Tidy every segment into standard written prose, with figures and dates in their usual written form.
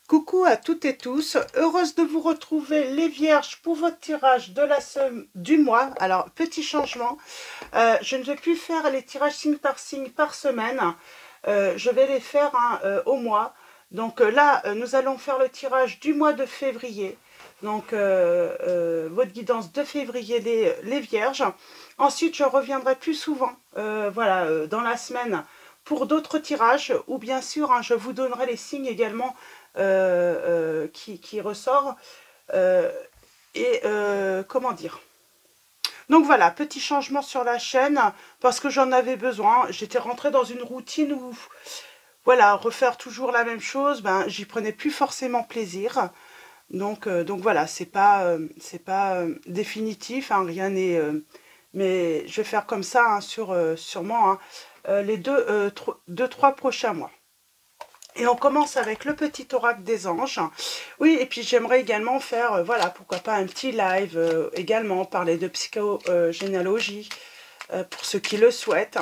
Coucou à toutes et tous, heureuse de vous retrouver les vierges pour votre tirage de du mois. Alors, petit changement, je ne vais plus faire les tirages signe par semaine, je vais les faire au mois. Donc là, nous allons faire le tirage du mois de février. Donc, votre guidance de février, les vierges. Ensuite, je reviendrai plus souvent, voilà, dans la semaine pour d'autres tirages, ou bien sûr, je vous donnerai les signes également qui ressort. Comment dire, donc voilà, petit changement sur la chaîne parce que j'en avais besoin. J'étais rentrée dans une routine où voilà, refaire toujours la même chose, ben j'y prenais plus forcément plaisir. Donc voilà, c'est pas définitif, hein, rien n'est mais je vais faire comme ça, hein, sûrement, hein, les deux, trois prochains mois. Et on commence avec le petit oracle des anges. Oui, et puis j'aimerais également faire, voilà, pourquoi pas un petit live, également, parler de psychogénéalogie, pour ceux qui le souhaitent.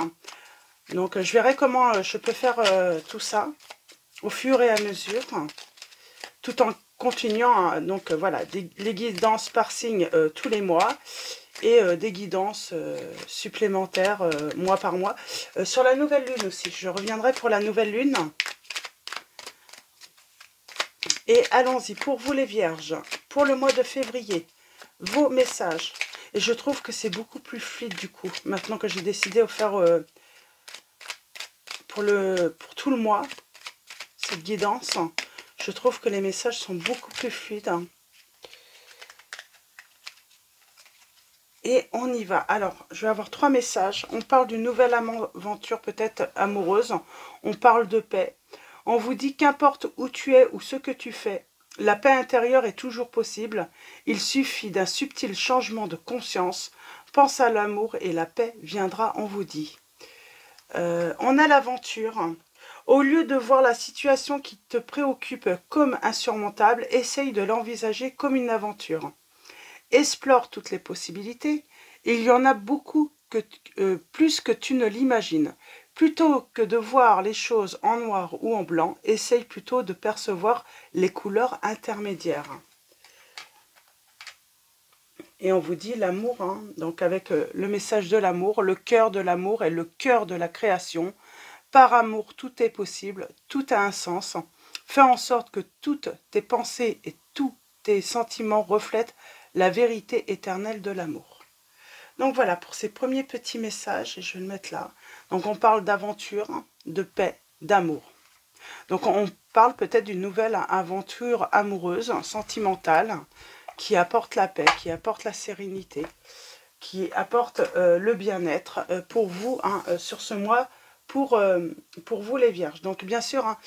Donc je verrai comment je peux faire tout ça, au fur et à mesure, tout en continuant, donc voilà, les guidances par signe tous les mois, et des guidances supplémentaires, mois par mois. Sur la nouvelle lune aussi, je reviendrai pour la nouvelle lune. Et allons-y, pour vous les vierges, pour le mois de février, vos messages. Et je trouve que c'est beaucoup plus fluide du coup, maintenant que j'ai décidé de faire pour tout le mois, cette guidance. Je trouve que les messages sont beaucoup plus fluides. Et on y va. Alors, je vais avoir 3 messages. On parle d'une nouvelle aventure peut-être amoureuse. On parle de paix. On vous dit qu'importe où tu es ou ce que tu fais, la paix intérieure est toujours possible. Il suffit d'un subtil changement de conscience. Pense à l'amour et la paix viendra, on vous dit. On a l'aventure. Au lieu de voir la situation qui te préoccupe comme insurmontable, essaye de l'envisager comme une aventure. Explore toutes les possibilités. Il y en a beaucoup, plus que tu ne l'imagines. Plutôt que de voir les choses en noir ou en blanc, essaye plutôt de percevoir les couleurs intermédiaires. Et on vous dit l'amour, hein, donc avec le message de l'amour, le cœur de l'amour et le cœur de la création. Par amour, tout est possible, tout a un sens. Fais en sorte que toutes tes pensées et tous tes sentiments reflètent la vérité éternelle de l'amour. Donc voilà pour ces premiers petits messages, et je vais le mettre là. Donc on parle d'aventure, de paix, d'amour. Donc on parle peut-être d'une nouvelle aventure amoureuse, sentimentale, qui apporte la paix, qui apporte la sérénité, qui apporte le bien-être pour vous, hein, sur ce mois, pour vous les vierges. Donc bien sûr, hein,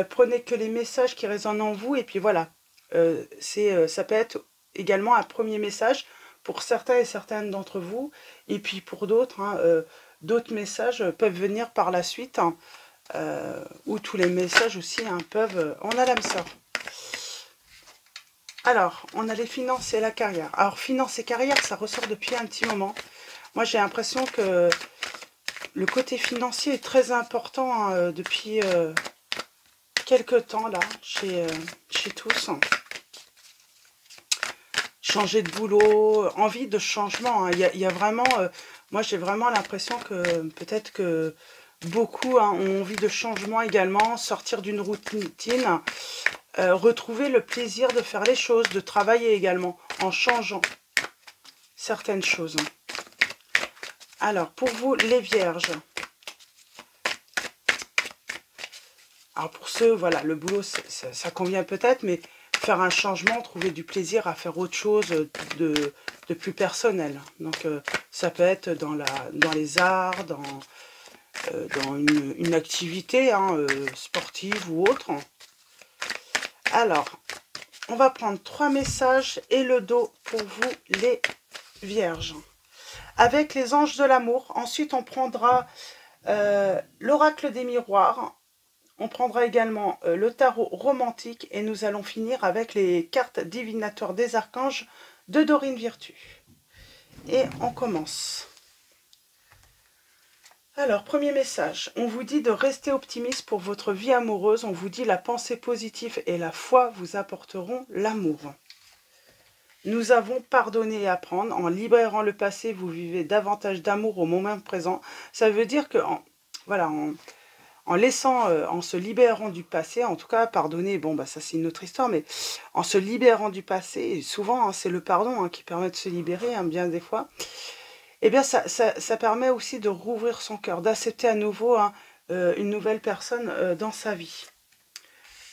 prenez que les messages qui résonnent en vous, et puis voilà, ça peut être également un premier message pour certains et certaines d'entre vous, et puis pour d'autres, hein, d'autres messages peuvent venir par la suite, hein, ou tous les messages aussi, hein, peuvent... on a l'âme sœur. Alors, on a les finances et la carrière. Alors, finances et carrière, ça ressort depuis un petit moment. Moi, j'ai l'impression que le côté financier est très important, hein, depuis quelques temps, là, chez tous. Changer de boulot, envie de changement. Hein. Il y a vraiment... moi, j'ai vraiment l'impression que peut-être que beaucoup, hein, ont envie de changement également, sortir d'une routine, retrouver le plaisir de faire les choses, de travailler également, en changeant certaines choses. Alors, pour vous, les vierges. Alors, pour ceux, voilà, le boulot, ça convient peut-être, mais faire un changement, trouver du plaisir à faire autre chose de plus personnel. Donc, ça peut être dans les arts, dans une activité, hein, sportive ou autre. Alors, on va prendre 3 messages et le dos pour vous, les vierges. Avec les anges de l'amour. Ensuite, on prendra l'oracle des miroirs. On prendra également le tarot romantique. Et nous allons finir avec les cartes divinatoires des archanges de Dorine Virtue. Et on commence. Alors, premier message, on vous dit de rester optimiste pour votre vie amoureuse. On vous dit la pensée positive et la foi vous apporteront l'amour. Nous avons pardonné et apprendre. En libérant le passé, vous vivez davantage d'amour au moment présent. Ça veut dire que, voilà, en laissant, en se libérant du passé, en tout cas, pardonner, bon, bah ça c'est une autre histoire, mais en se libérant du passé, et souvent, hein, c'est le pardon qui permet de se libérer, hein, bien des fois, eh bien, ça permet aussi de rouvrir son cœur, d'accepter à nouveau une nouvelle personne dans sa vie.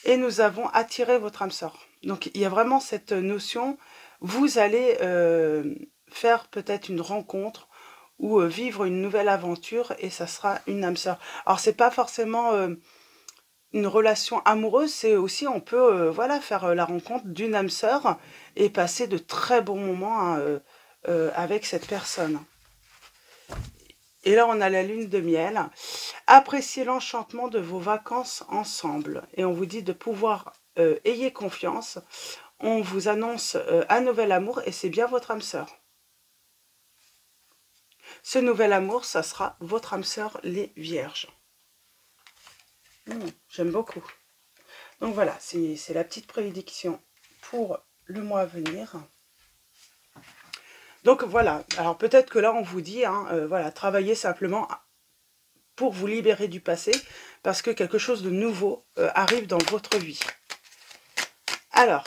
Et nous avons attiré votre âme sœur. Donc, il y a vraiment cette notion, vous allez faire peut-être une rencontre ou vivre une nouvelle aventure et ça sera une âme sœur. Alors, c'est pas forcément une relation amoureuse, c'est aussi, on peut voilà, faire la rencontre d'une âme sœur et passer de très bons moments avec cette personne. Et là, on a la lune de miel. Appréciez l'enchantement de vos vacances ensemble. Et on vous dit de pouvoir, ayez confiance. On vous annonce un nouvel amour et c'est bien votre âme sœur. Ce nouvel amour, ça sera votre âme sœur, les vierges. J'aime beaucoup. Donc voilà, c'est la petite prédiction pour le mois à venir. Donc voilà, alors peut-être que là on vous dit, voilà, travaillez simplement pour vous libérer du passé, parce que quelque chose de nouveau arrive dans votre vie. Alors,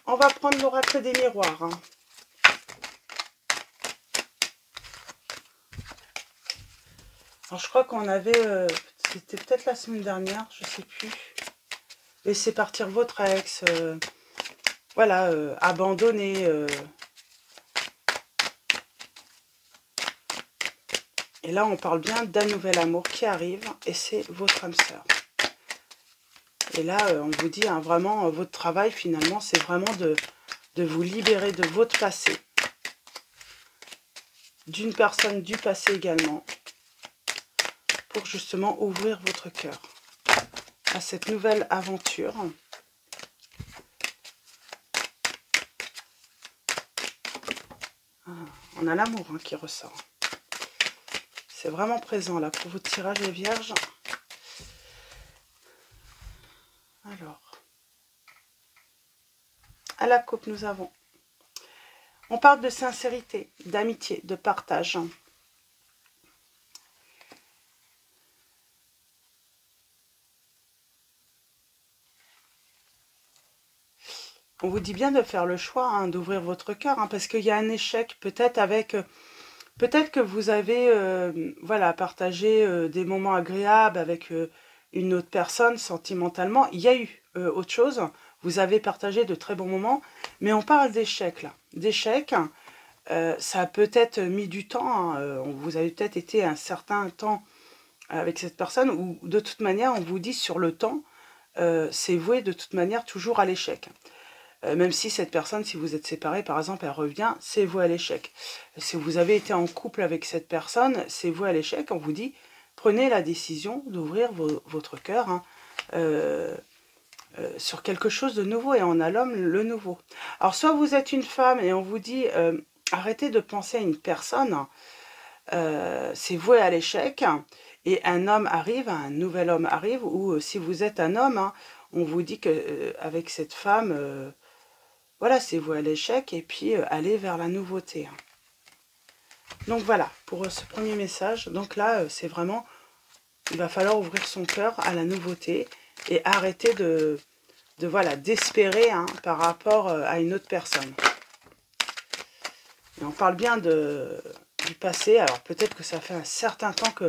on va prendre l'oracle des miroirs. Alors je crois qu'on avait, c'était peut-être la semaine dernière, je sais plus. Laissez partir votre ex, voilà, abandonner. Et là, on parle bien d'un nouvel amour qui arrive et c'est votre âme sœur. Et là, on vous dit vraiment, votre travail, finalement, c'est vraiment de vous libérer de votre passé. D'une personne du passé également. Pour justement ouvrir votre cœur à cette nouvelle aventure. On a l'amour qui ressort. C'est vraiment présent là pour votre tirage les vierges. Alors, à la coupe, nous avons. On parle de sincérité, d'amitié, de partage. On vous dit bien de faire le choix, d'ouvrir votre cœur, parce qu'il y a un échec peut-être avec... Peut-être que vous avez voilà, partagé des moments agréables avec une autre personne sentimentalement. Il y a eu autre chose. Vous avez partagé de très bons moments. Mais on parle d'échecs là. D'échecs, ça a peut-être mis du temps. Vous avez peut-être été un certain temps avec cette personne. Ou de toute manière, on vous dit sur le temps, c'est voué de toute manière toujours à l'échec. Même si cette personne, si vous êtes séparés, par exemple, elle revient, c'est voué à l'échec. Si vous avez été en couple avec cette personne, c'est voué à l'échec. On vous dit, prenez la décision d'ouvrir votre cœur sur quelque chose de nouveau. Et on a l'homme, le nouveau. Alors, soit vous êtes une femme et on vous dit, arrêtez de penser à une personne, c'est voué à l'échec. Et un homme arrive, un nouvel homme arrive. Ou si vous êtes un homme, on vous dit qu'avec cette femme... voilà, c'est voué à l'échec et puis aller vers la nouveauté. Donc voilà, pour ce premier message. Donc là, c'est vraiment, il va falloir ouvrir son cœur à la nouveauté et arrêter voilà, d'espérer par rapport à une autre personne. Et on parle bien du passé. Alors peut-être que ça fait un certain temps que,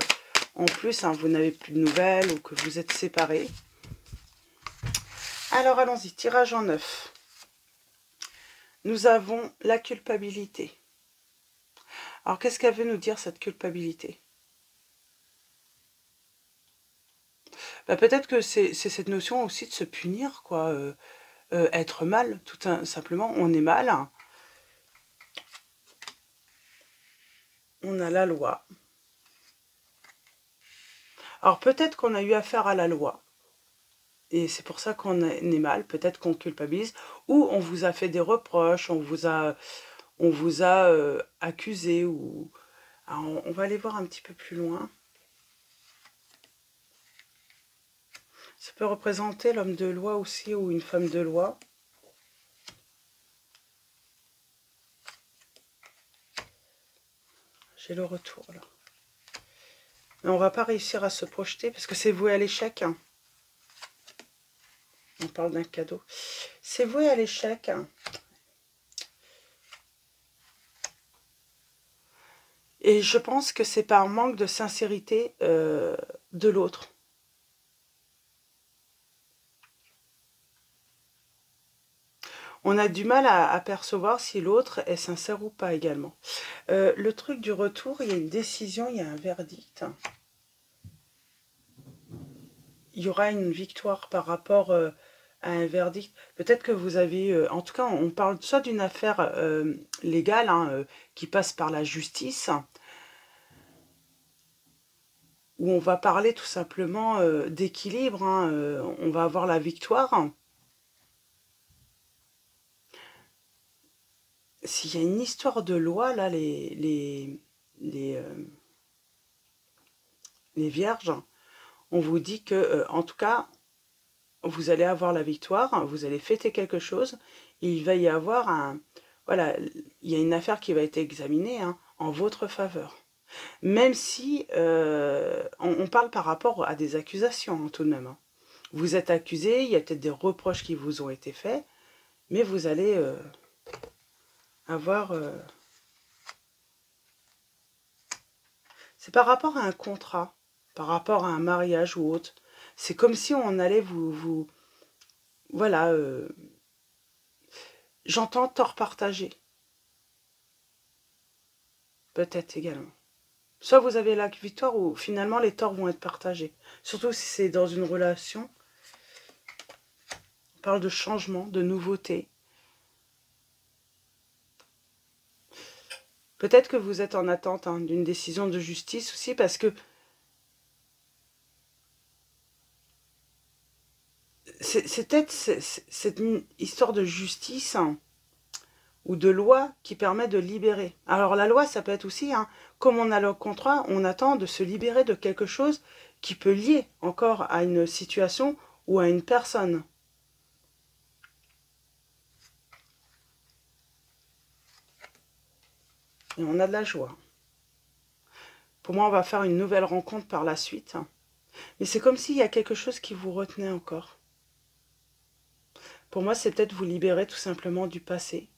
en plus, vous n'avez plus de nouvelles ou que vous êtes séparés. Alors allons-y, tirage en 9. Nous avons la culpabilité. Alors, qu'est-ce qu'elle veut nous dire, cette culpabilité? Peut-être que c'est cette notion aussi de se punir, quoi. Être mal, tout simplement, on est mal. On a la loi. Alors, peut-être qu'on a eu affaire à la loi. Et c'est pour ça qu'on est mal, peut-être qu'on culpabilise, ou on vous a fait des reproches, on vous a accusé, ou... Alors, on va aller voir un petit peu plus loin. Ça peut représenter l'homme de loi aussi ou une femme de loi. J'ai le retour là. Mais on va pas réussir à se projeter parce que c'est voué à l'échec. On parle d'un cadeau. C'est voué à l'échec. Et je pense que c'est par manque de sincérité de l'autre. On a du mal à percevoir si l'autre est sincère ou pas également. Le truc du retour, il y a une décision, il y a un verdict. Il y aura une victoire par rapport à un verdict. Peut-être que vous avez... en tout cas, on parle soit d'une affaire légale hein, qui passe par la justice, où on va parler tout simplement d'équilibre. Hein, on va avoir la victoire. S'il y a une histoire de loi, là, les vierges, on vous dit que, en tout cas, vous allez avoir la victoire, vous allez fêter quelque chose, et il va y avoir un... Voilà, il y a une affaire qui va être examinée hein, en votre faveur. Même si on parle par rapport à des accusations, hein, tout de même. Hein. Vous êtes accusé, il y a peut-être des reproches qui vous ont été faits, mais vous allez avoir... C'est par rapport à un contrat, par rapport à un mariage ou autre. C'est comme si on allait vous voilà, j'entends tort partagé. Peut-être également. Soit vous avez la victoire ou finalement les torts vont être partagés. Surtout si c'est dans une relation. On parle de changement, de nouveauté. Peut-être que vous êtes en attente hein, d'une décision de justice aussi parce que c'est peut-être cette histoire de justice hein, ou de loi qui permet de libérer. Alors la loi, ça peut être aussi, hein, comme on a le contrat, on attend de se libérer de quelque chose qui peut lier encore à une situation ou à une personne. Et on a de la joie. Pour moi, on va faire une nouvelle rencontre par la suite. Mais c'est comme s'il y a quelque chose qui vous retenait encore. Pour moi, c'est peut-être vous libérer tout simplement du passé.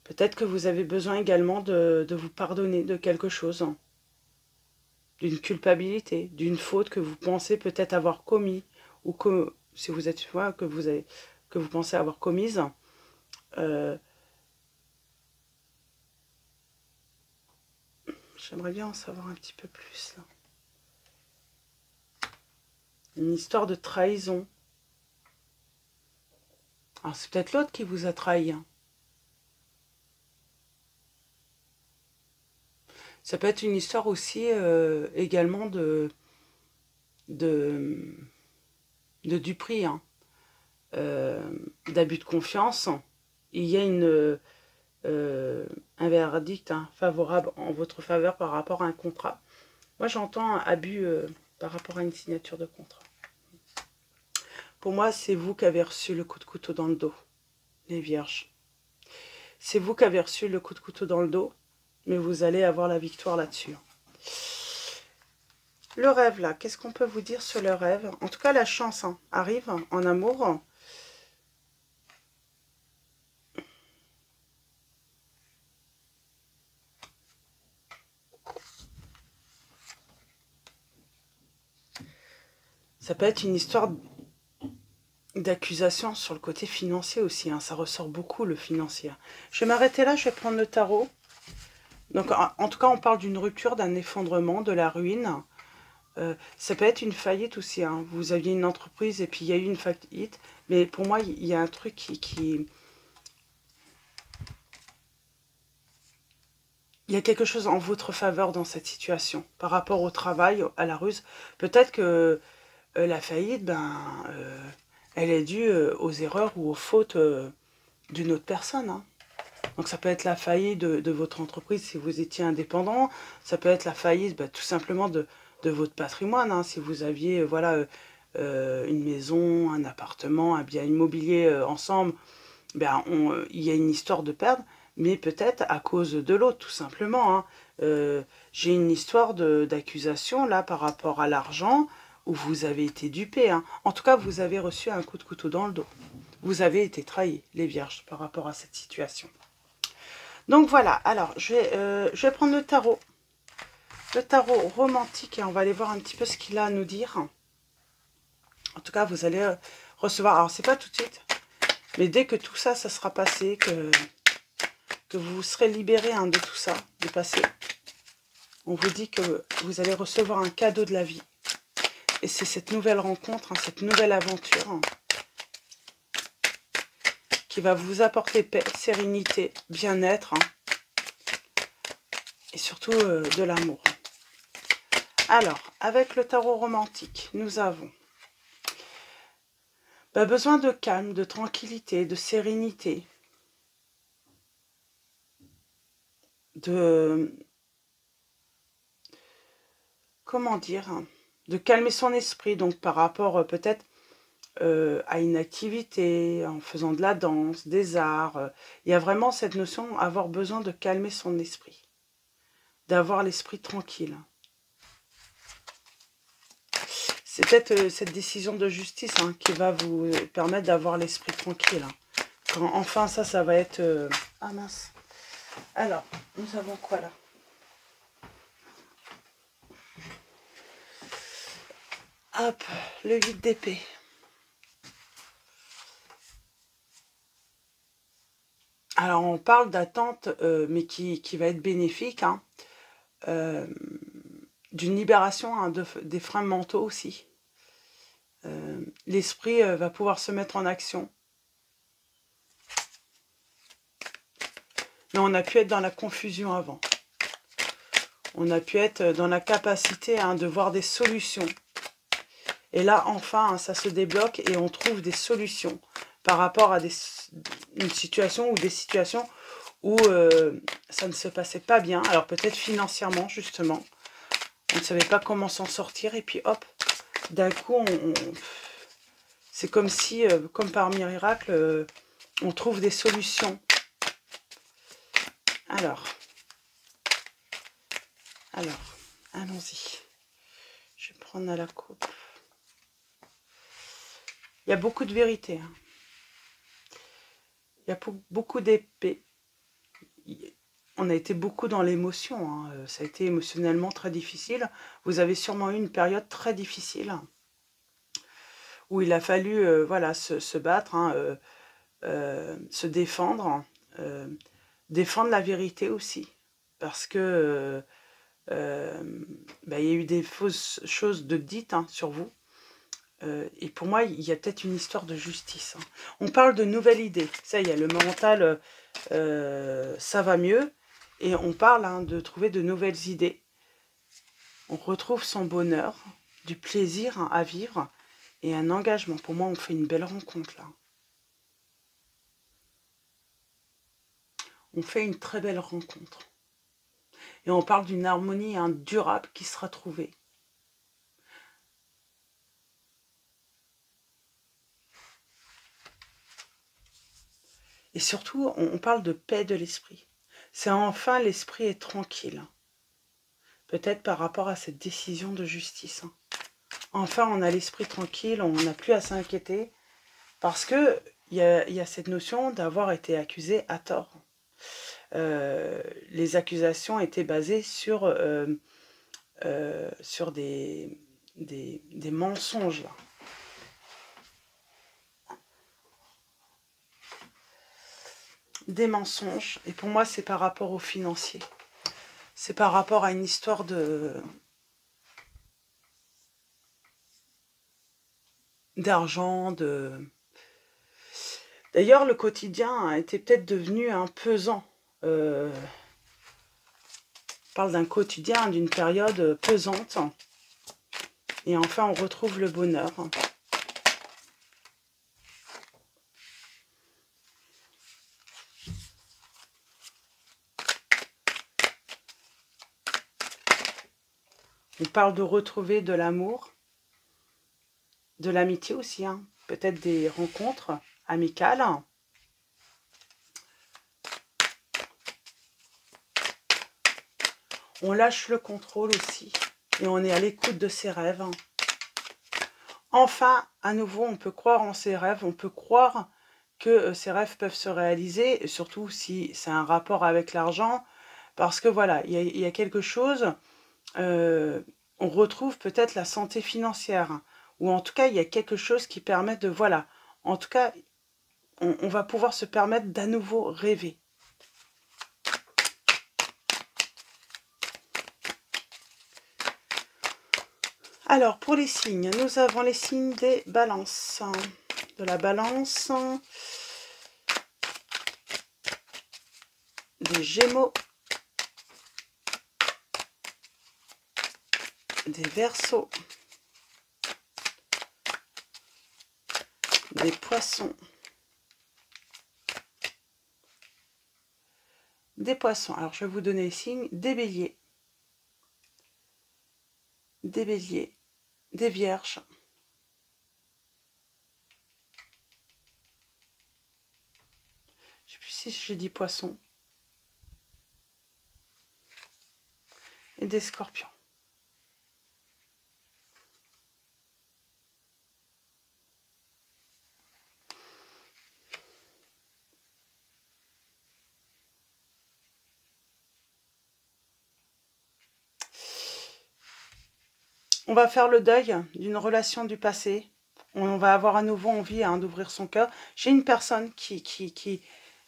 Peut-être que vous avez besoin également de vous pardonner de quelque chose. D'une culpabilité, d'une faute que vous pensez peut-être avoir commis. Ou que, si vous êtes que vous pensez avoir commise. J'aimerais bien en savoir un petit peu plus, là. Une histoire de trahison. Alors, c'est peut-être l'autre qui vous a trahi. Hein. Ça peut être une histoire aussi également de duperie, hein. D'abus de confiance. Il y a un verdict hein, favorable en votre faveur par rapport à un contrat. Moi, j'entends un abus par rapport à une signature de contrat. Pour moi, c'est vous qui avez reçu le coup de couteau dans le dos, les vierges. C'est vous qui avez reçu le coup de couteau dans le dos, mais vous allez avoir la victoire là-dessus. Le rêve, là, qu'est-ce qu'on peut vous dire sur le rêve? En tout cas, la chance hein, arrive en amour. Ça peut être une histoire d'accusation sur le côté financier aussi. Hein. Ça ressort beaucoup, le financier. Je vais m'arrêter là, je vais prendre le tarot. Donc, en tout cas, on parle d'une rupture, d'un effondrement, de la ruine. Ça peut être une faillite aussi. Hein. Vous aviez une entreprise et puis il y a eu une faillite. Mais pour moi, il y a un truc qui... Il y a quelque chose en votre faveur dans cette situation. Par rapport au travail, à la ruse. Peut-être que la faillite, elle est due aux erreurs ou aux fautes d'une autre personne. Hein. Donc ça peut être la faillite de votre entreprise si vous étiez indépendant. Ça peut être la faillite tout simplement de de votre patrimoine, hein, si vous aviez voilà, une maison, un appartement, un bien immobilier ensemble, ben, il y a une histoire de perdre, mais peut-être à cause de l'autre, tout simplement. Hein. J'ai une histoire d'accusation, là, par rapport à l'argent, où vous avez été dupé. Hein. En tout cas, vous avez reçu un coup de couteau dans le dos. Vous avez été trahis, les vierges, par rapport à cette situation. Donc voilà, alors, je vais prendre le tarot. Le tarot romantique, et on va aller voir un petit peu ce qu'il a à nous dire. En tout cas, vous allez recevoir, alors c'est pas tout de suite, mais dès que tout ça, ça sera passé, que vous serez libéré hein, de tout ça, du passé, on vous dit que vous allez recevoir un cadeau de la vie. Et c'est cette nouvelle rencontre, hein, cette nouvelle aventure hein, qui va vous apporter paix, sérénité, bien-être hein, et surtout de l'amour. Alors, avec le tarot romantique, nous avons besoin de calme, de tranquillité, de sérénité, de... comment dire hein, de calmer son esprit, donc par rapport peut-être à une activité, en faisant de la danse, des arts. Il y a vraiment cette notion d'avoir besoin de calmer son esprit, d'avoir l'esprit tranquille. C'est peut-être cette décision de justice hein, qui va vous permettre d'avoir l'esprit tranquille. Hein. Quand enfin ça va être... Ah mince. Alors, nous avons quoi là? Hop, le 8 d'épée. Alors, on parle d'attente, mais qui va être bénéfique, hein, d'une libération hein, des freins mentaux aussi. L'esprit va pouvoir se mettre en action. Mais on a pu être dans la confusion avant. On a pu être dans la capacité hein, de voir des solutions. Et là, enfin, hein, ça se débloque et on trouve des solutions par rapport à une situation ou des situations où ça ne se passait pas bien. Alors peut-être financièrement, justement. On ne savait pas comment s'en sortir. Et puis hop, d'un coup, c'est comme si, comme par miracle, on trouve des solutions. Alors, allons-y. Je vais prendre à la coupe. Il y a beaucoup de vérité. Hein. Il y a beaucoup d'épées. On a été beaucoup dans l'émotion. Hein. Ça a été émotionnellement très difficile. Vous avez sûrement eu une période très difficile où il a fallu voilà, se battre, hein, se défendre, défendre la vérité aussi. Parce que il y a eu des fausses choses dites hein, sur vous. Et pour moi, il y a peut-être une histoire de justice. Hein. On parle de nouvelles idées. Ça y est, le mental, ça va mieux. Et on parle hein, de trouver de nouvelles idées. On retrouve son bonheur, du plaisir hein, à vivre et un engagement. Pour moi, on fait une belle rencontre là. On fait une très belle rencontre. Et on parle d'une harmonie hein, durable qui sera trouvée. Et surtout, on parle de paix de l'esprit. C'est enfin l'esprit est tranquille. Peut-être par rapport à cette décision de justice. Enfin, on a l'esprit tranquille, on n'a plus à s'inquiéter. Parce qu'il y a cette notion d'avoir été accusé à tort. Les accusations étaient basées sur des mensonges. Là. Des mensonges. Et pour moi, c'est par rapport aux financiers. C'est par rapport à une histoire d'argent, D'ailleurs, le quotidien a été peut-être devenu un pesant. On parle d'un quotidien, d'une période pesante. Et enfin, on retrouve le bonheur. parle de retrouver de l'amour, de l'amitié aussi, hein. Peut-être des rencontres amicales. On lâche le contrôle aussi et on est à l'écoute de ses rêves. Enfin, à nouveau, on peut croire en ses rêves, on peut croire que ces rêves peuvent se réaliser, et surtout si c'est un rapport avec l'argent, parce que voilà, il y a quelque chose, on retrouve peut-être la santé financière, ou en tout cas, il y a quelque chose qui permet de, voilà, en tout cas, on va pouvoir se permettre d'à nouveau rêver. Alors, pour les signes, nous avons les signes des balances. De la balance, des gémeaux, des verseaux, des poissons, des poissons. Alors, je vais vous donner les signes des béliers, des vierges, je ne sais plus si j'ai dit poissons, et des scorpions. On va faire le deuil d'une relation du passé. On va avoir à nouveau envie d'ouvrir son cœur. J'ai une personne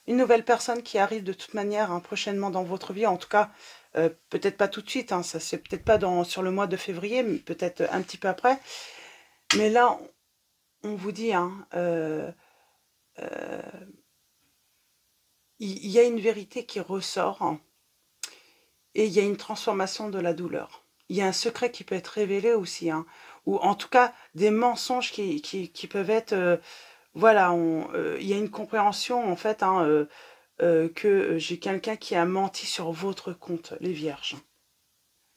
une nouvelle personne qui arrive de toute manière prochainement dans votre vie. En tout cas, peut-être pas tout de suite. Ça c'est peut-être pas sur le mois de février, mais peut-être un petit peu après. Mais là, on vous dit, il y a une vérité qui ressort et il y a une transformation de la douleur. Il y a un secret qui peut être révélé aussi, ou en tout cas des mensonges qui peuvent être... voilà, il y a une compréhension en fait que j'ai quelqu'un qui a menti sur votre compte, les vierges.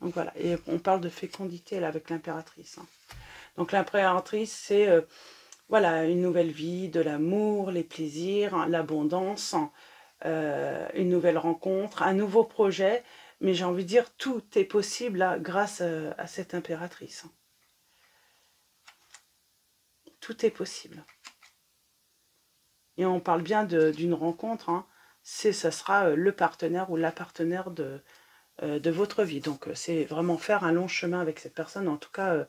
Donc voilà, et on parle de fécondité là avec l'impératrice. Donc l'impératrice, c'est voilà, une nouvelle vie, de l'amour, les plaisirs, l'abondance, une nouvelle rencontre, un nouveau projet. Mais j'ai envie de dire, tout est possible là, grâce à cette impératrice. Tout est possible. Et on parle bien d'une rencontre, ça sera le partenaire ou la partenaire de votre vie. Donc c'est vraiment faire un long chemin avec cette personne. En tout cas,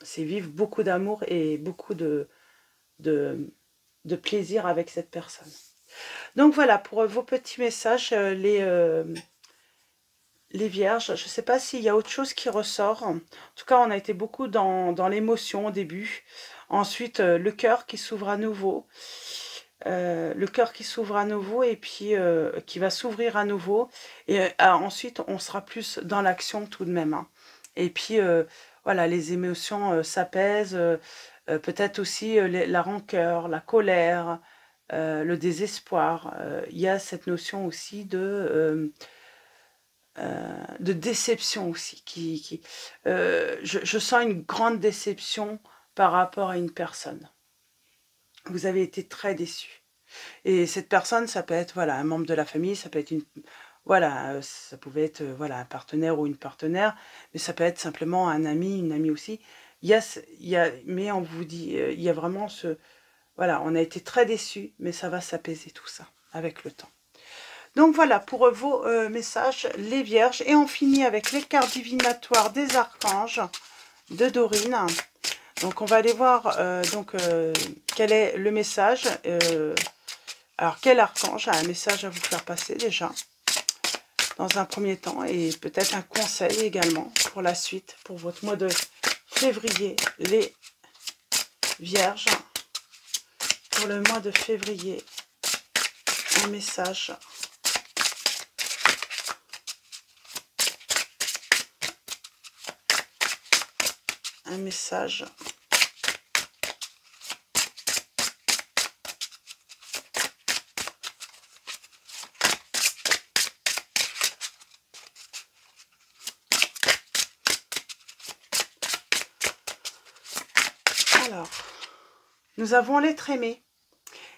c'est vivre beaucoup d'amour et beaucoup de plaisir avec cette personne. Donc voilà, pour vos petits messages, les vierges, je ne sais pas s'il y a autre chose qui ressort. En tout cas, on a été beaucoup dans l'émotion au début. Ensuite, le cœur qui s'ouvre à nouveau. Le cœur qui s'ouvre à nouveau et puis qui va s'ouvrir à nouveau. Et ensuite, on sera plus dans l'action tout de même. Et puis, voilà, les émotions s'apaisent. Peut-être aussi la rancœur, la colère, le désespoir. Il y a cette notion aussi de déception aussi. Je sens une grande déception par rapport à une personne. Vous avez été très déçu. Et cette personne, ça peut être voilà, un membre de la famille, ça peut être voilà, ça pouvait être voilà, un partenaire ou une partenaire, mais ça peut être simplement un ami, une amie aussi. Mais on vous dit, il y a vraiment voilà, on a été très déçus, mais ça va s'apaiser tout ça avec le temps. Donc voilà pour vos messages, les vierges. Et on finit avec les cartes divinatoires des archanges de Dorine. Donc on va aller voir quel est le message. Alors quel archange a un message à vous faire passer déjà dans un premier temps. Et peut-être un conseil également pour la suite, pour votre mois de février, les vierges. Pour le mois de février, un message. Un message. Alors, nous avons l'être aimé.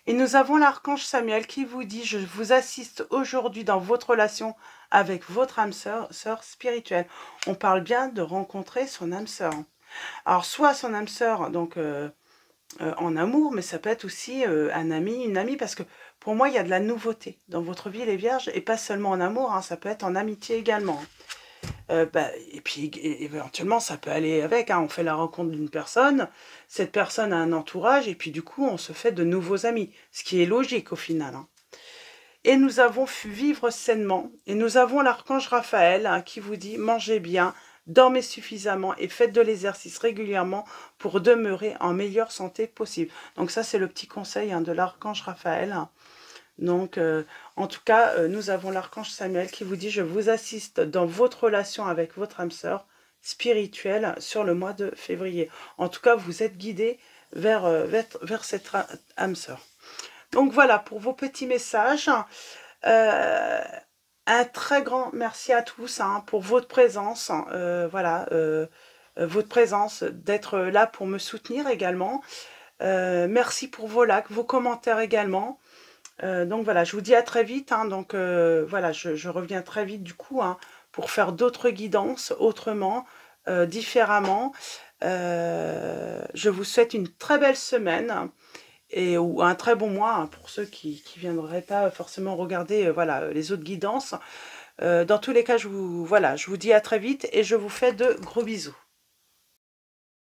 Et nous avons l'archange Samuel qui vous dit « Je vous assiste aujourd'hui dans votre relation avec votre âme sœur spirituelle. » On parle bien de rencontrer son âme sœur. Alors, soit son âme sœur, donc en amour, mais ça peut être aussi un ami, une amie, parce que pour moi, il y a de la nouveauté dans votre vie, les vierges, et pas seulement en amour, hein, ça peut être en amitié également. Et puis éventuellement ça peut aller avec, hein, on fait la rencontre d'une personne, cette personne a un entourage et puis du coup on se fait de nouveaux amis, ce qui est logique au final. Hein. Et nous avons vivre sainement et nous avons l'archange Raphaël hein, qui vous dit mangez bien, dormez suffisamment et faites de l'exercice régulièrement pour demeurer en meilleure santé possible. Donc ça c'est le petit conseil hein, de l'archange Raphaël. Donc, en tout cas, nous avons l'archange Samuel qui vous dit « Je vous assiste dans votre relation avec votre âme sœur spirituelle sur le mois de février. » En tout cas, vous êtes guidé vers cette âme sœur. Donc voilà, pour vos petits messages. Un très grand merci à tous hein, pour votre présence. Voilà, votre présence, d'être là pour me soutenir également. Merci pour vos likes, vos commentaires également. Donc voilà, je vous dis à très vite. Hein, donc voilà, je reviens très vite du coup hein, pour faire d'autres guidances autrement, différemment. Je vous souhaite une très belle semaine ou un très bon mois hein, pour ceux qui ne viendraient pas forcément regarder voilà, les autres guidances. Dans tous les cas, je vous dis à très vite et je vous fais de gros bisous.